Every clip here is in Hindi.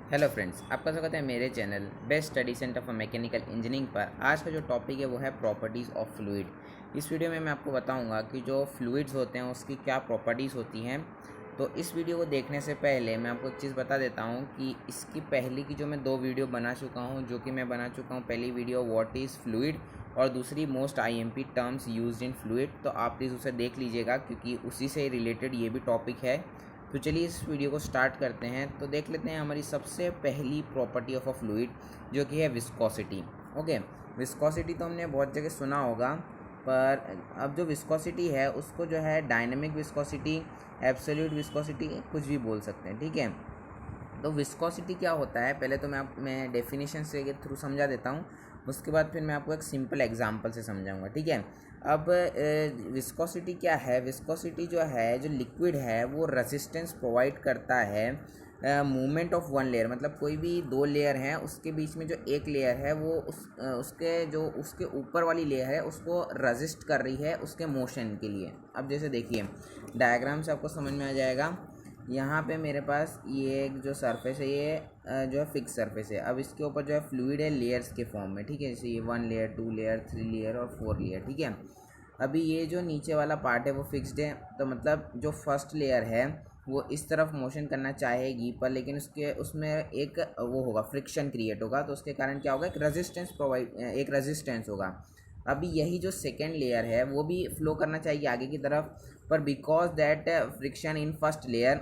हेलो फ्रेंड्स, आपका स्वागत है मेरे channel best study centre for mechanical engineering पर। आज का जो टॉपिक है वो है प्रॉपर्टीज़ ऑफ फ्लूइड। इस वीडियो में मैं आपको बताऊंगा कि जो फ्लूइड्स होते हैं उसकी क्या प्रॉपर्टीज़ होती हैं। तो इस वीडियो को देखने से पहले मैं आपको एक चीज़ बता देता हूं कि इसकी पहले की जो मैं दो वीडियो बना चुका हूं, जो कि मैं बना चुका हूं पहली वीडियो व्हाट इज़ फ्लूइड और दूसरी most IMP terms used in fluid. तो आप प्लीज़ उसे देख लीजिएगा क्योंकि उसी से रिलेटेड ये भी टॉपिक है। तो चलिए इस वीडियो को स्टार्ट करते हैं। तो देख लेते हैं हमारी सबसे पहली प्रॉपर्टी ऑफ अ फ्लूइड, जो कि है विस्कोसिटी। ओके, विस्कोसिटी तो हमने बहुत जगह सुना होगा, पर अब जो विस्कोसिटी है उसको जो है डायनेमिक विस्कोसिटी, एब्सोल्यूट विस्कोसिटी कुछ भी बोल सकते हैं, ठीक है। तो विस्कोसिटी क्या होता है, पहले तो मैं डेफिनेशन से के थ्रू समझा देता हूँ, उसके बाद फिर मैं आपको एक सिंपल एग्जांपल से समझाऊंगा, ठीक है। अब विस्कोसिटी क्या है? विस्कोसिटी जो है, जो लिक्विड है वो रेजिस्टेंस प्रोवाइड करता है मूवमेंट ऑफ वन लेयर। मतलब कोई भी दो लेयर हैं उसके बीच में जो एक लेयर है वो उसके ऊपर वाली लेयर है उसको रेजिस्ट कर रही है उसके मोशन के लिए। अब जैसे देखिए डायग्राम से आपको समझ में आ जाएगा। यहाँ पे मेरे पास ये एक जो सरफेस है ये जो है फिक्स सरफेस है। अब इसके ऊपर जो है फ्लूइड है लेयर्स के फॉर्म में, ठीक है। जैसे ये 1 लेयर, 2 लेयर, 3 लेयर और 4 लेयर, ठीक है। अभी ये जो नीचे वाला पार्ट है वो फिक्स्ड है, तो मतलब जो फर्स्ट लेयर है वो इस तरफ मोशन करना चाहेगी, पर लेकिन उसमें एक वो होगा, फ्रिक्शन क्रिएट होगा, तो उसके कारण क्या होगा, एक रेजिस्टेंस होगा। अभी यही जो सेकेंड लेयर है वो भी फ्लो करना चाहिए आगे की तरफ, पर because that friction in first layer,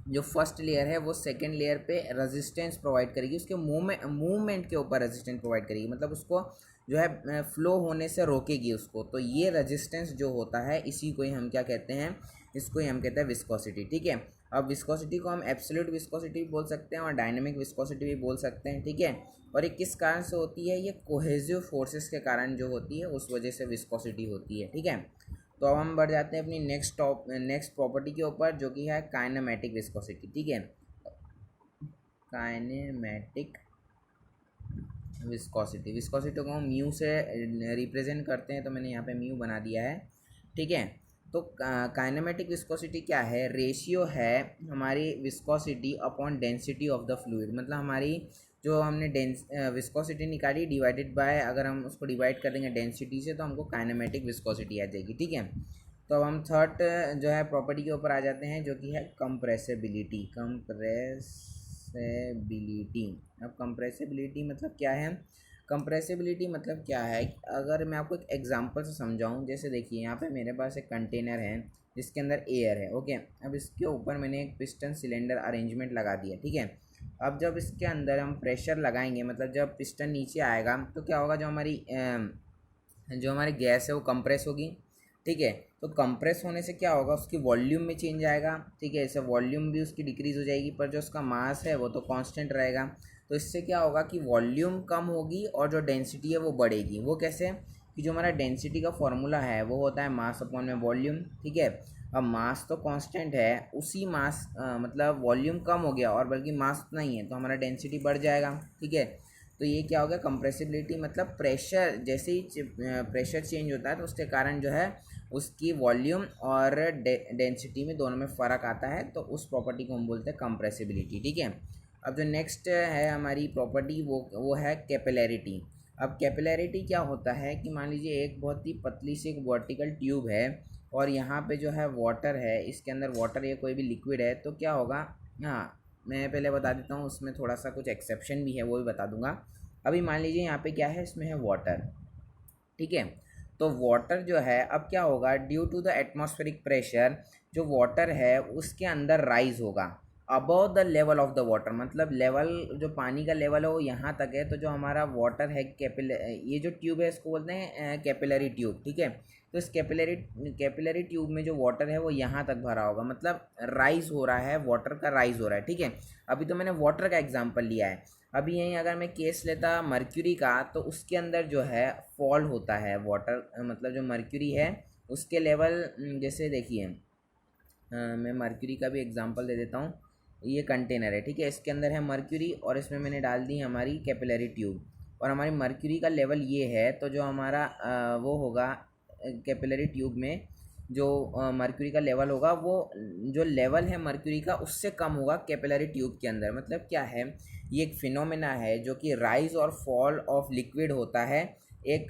जो फर्स्ट लेयर है वो सेकेंड लेयर पे रेजिस्टेंस प्रोवाइड करेगी, उसके मूवमेंट के ऊपर रेजिस्टेंस प्रोवाइड करेगी, मतलब उसको जो है फ्लो होने से रोकेगी उसको। तो ये रेजिस्टेंस जो होता है इसी को ही हम क्या कहते हैं, इसको ही हम कहते हैं विस्कोसिटी, ठीक है। अब विस्कोसिटी को हम एब्सोल्यूट विस्कोसिटी भी बोल सकते हैं और डायनेमिक विस्कोसिटी भी बोल सकते हैं, ठीक है। और ये किस कारण से होती है? ये कोहेसिव फोर्सेस के कारण जो होती है उस वजह से विस्कोसिटी होती है, ठीक है। तो अब हम बढ़ जाते हैं अपनी नेक्स्ट प्रॉपर्टी के ऊपर, जो कि है काइनेमेटिक विस्कोसिटी, ठीक है। काइनेमेटिक विस्कोसिटी को हम म्यू से रिप्रेजेंट करते हैं, तो मैंने यहाँ पे म्यू बना दिया है, ठीक है। तो काइनेमेटिक विस्कोसिटी क्या है? रेशियो है हमारी viscosity upon density of the fluid. मतलब हमारी जो हमने विस्कोसिटी निकाली डिवाइडेड बाय, अगर हम उसको डिवाइड कर देंगे डेंसिटी से, तो हमको काइनेमेटिक विस्कोसिटी आ जाएगी, ठीक है। तो अब हम थर्ड जो है प्रॉपर्टी के ऊपर आ जाते हैं, जो कि है कंप्रेसिबिलिटी। अब कंप्रेसिबिलिटी मतलब क्या है? कंप्रेसिबिलिटी मतलब क्या है, अगर मैं आपको एक एग्जांपल से समझाऊं, जैसे देखिए यहाँ पे मेरे पास एक कंटेनर है जिसके अंदर एयर है, ओके। अब इसके ऊपर मैंने एक पिस्टन सिलेंडर अरेंजमेंट लगा दिया, ठीक है। अब जब इसके अंदर हम प्रेशर लगाएंगे, मतलब जब पिस्टन नीचे आएगा, तो क्या होगा, जो हमारी गैस है वो कंप्रेस होगी, ठीक है। तो कंप्रेस होने से क्या होगा, उसकी वॉल्यूम में चेंज आएगा, ठीक है। इससे वॉल्यूम भी उसकी डिक्रीज़ हो जाएगी, पर जो उसका मास है वो तो कांस्टेंट रहेगा। तो इससे क्या होगा कि वॉल्यूम कम होगी और जो डेंसिटी है वो बढ़ेगी। वो कैसे? कि जो हमारा डेंसिटी का फॉर्मूला है वो होता है मास अपॉन में वॉल्यूम, ठीक है। अब मास तो कांस्टेंट है, उसी मास मतलब वॉल्यूम कम हो गया और बल्कि मास नहीं है, तो हमारा डेंसिटी बढ़ जाएगा, ठीक है। तो ये क्या हो गया, कंप्रेसिबिलिटी। मतलब प्रेशर, जैसे ही प्रेशर चेंज होता है तो उसके कारण जो है उसकी वॉल्यूम और डेंसिटी में दोनों में फ़र्क आता है, तो उस प्रॉपर्टी को हम बोलते हैं कंप्रेसिबिलिटी, ठीक है। अब जो नेक्स्ट है हमारी प्रॉपर्टी वो है कैपिलैरिटी। अब कैपिलैरिटी क्या होता है कि मान लीजिए एक बहुत ही पतली सी एक वर्टिकल ट्यूब है और यहाँ पे जो है वाटर है, इसके अंदर वाटर या कोई भी लिक्विड है, तो क्या होगा, हाँ मैं पहले बता देता हूँ, उसमें थोड़ा सा कुछ एक्सेप्शन भी है, वो भी बता दूंगा। अभी मान लीजिए यहाँ पे क्या है, इसमें है वाटर, ठीक है। तो वाटर जो है, अब क्या होगा, due to the atmospheric pressure, जो वाटर है उसके अंदर राइज होगा above the level of the water. मतलब लेवल, जो पानी का लेवल है वो यहाँ तक है, तो जो हमारा वाटर है ये जो ट्यूब है इसको बोलते हैं कैपिलरी ट्यूब, ठीक है। तो इस कैपिलरी ट्यूब में जो वाटर है वो यहाँ तक भरा होगा, मतलब राइज हो रहा है, वाटर का राइज हो रहा है, ठीक है। अभी तो मैंने वाटर का एग्जाम्पल लिया है। अभी यहीं अगर मैं केस लेता मर्क्यूरी का, तो उसके अंदर जो है फॉल होता है वाटर, मतलब जो मर्क्यूरी है उसके लेवल, जैसे देखिए मैं मर्क्यूरी का भी एग्जांपल दे देता हूँ। ये कंटेनर है, ठीक है, इसके अंदर है मर्क्यूरी और इसमें मैंने डाल दी हमारी कैपिलरी ट्यूब, और हमारी मर्क्यूरी का लेवल ये है, तो जो हमारा वो होगा कैपिलरी ट्यूब में जो मर्क्यूरी का लेवल होगा वो जो लेवल है मर्क्यूरी का उससे कम होगा कैपिलरी ट्यूब के अंदर। मतलब क्या है, ये एक फिनोमेना है जो कि राइज और फॉल ऑफ लिक्विड होता है एक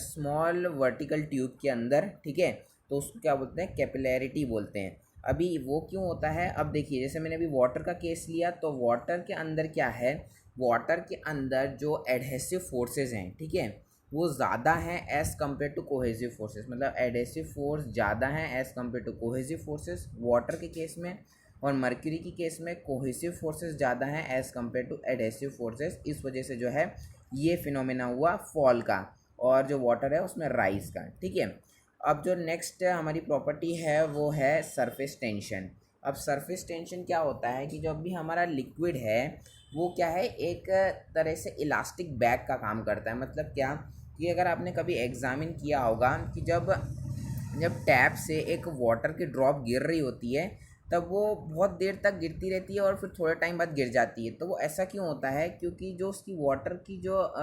स्मॉल वर्टिकल ट्यूब के अंदर, ठीक है। तो उसको क्या बोलते हैं, कैपिलैरिटी बोलते हैं। अभी वो क्यों होता है, अब देखिए जैसे मैंने अभी वाटर का केस लिया, तो वाटर के अंदर क्या है, वाटर के अंदर जो एडहेसिव फोर्सेस हैं, ठीक है, वो ज़्यादा हैं as compare to cohesive forces. मतलब एडहेसिव फोर्स ज़्यादा हैं as compare to cohesive forces water के केस में, और मर्क्यूरी की केस में कोहेसिव फोर्सेस ज़्यादा हैं as compare to adhesive forces. इस वजह से जो है ये फिनोमेना हुआ फॉल का, और जो वाटर है उसमें राइज का, ठीक है। अब जो नेक्स्ट हमारी प्रॉपर्टी है वो है सरफेस टेंशन। अब सरफेस टेंशन क्या होता है कि जब भी हमारा लिक्विड है वो क्या है, एक तरह से इलास्टिक बैग का काम करता है। मतलब क्या कि अगर आपने कभी एग्जामिन किया होगा कि जब जब टैप से एक वाटर की ड्रॉप गिर रही होती है तब वो बहुत देर तक गिरती रहती है और फिर थोड़े टाइम बाद गिर जाती है। तो वो ऐसा क्यों होता है, क्योंकि जो उसकी वाटर की जो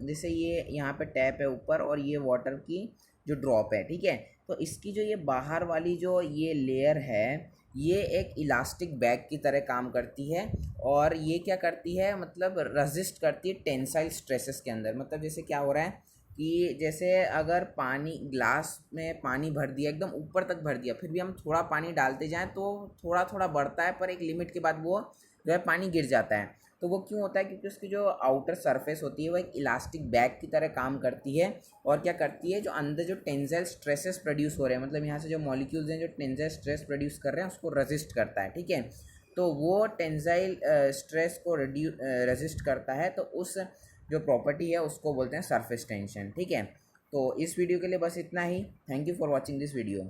जैसे ये यहाँ पे टैप है ऊपर और ये वाटर की जो ड्रॉप है, ठीक है, तो इसकी जो ये बाहर वाली जो ये लेयर है ये एक इलास्टिक बैग की तरह काम करती है। और ये क्या करती है, मतलब रजिस्ट करती है टेंसाइल स्ट्रेसेस के अंदर। मतलब जैसे क्या हो रहा है कि जैसे अगर पानी ग्लास में पानी भर दिया, एकदम ऊपर तक भर दिया, फिर भी हम थोड़ा पानी डालते जाएं तो थोड़ा थोड़ा बढ़ता है, पर एक लिमिट के बाद वो जो है पानी गिर जाता है। तो वो क्यों होता है, क्योंकि उसकी जो आउटर सरफेस होती है वो एक इलास्टिक बैग की तरह काम करती है। और क्या करती है, जो अंदर जो टेंसाइल स्ट्रेसेस प्रोड्यूस हो रहे हैं, मतलब यहाँ से जो मॉलिक्यूल्स हैं जो टेंसाइल स्ट्रेस प्रोड्यूस कर रहे हैं उसको रेजिस्ट करता है, ठीक है। तो वो टेंसाइल स्ट्रेस को रेजिस्ट करता है, तो उस जो प्रॉपर्टी है उसको बोलते हैं सरफेस टेंशन, ठीक है। तो इस वीडियो के लिए बस इतना ही। Thank you for watching this video.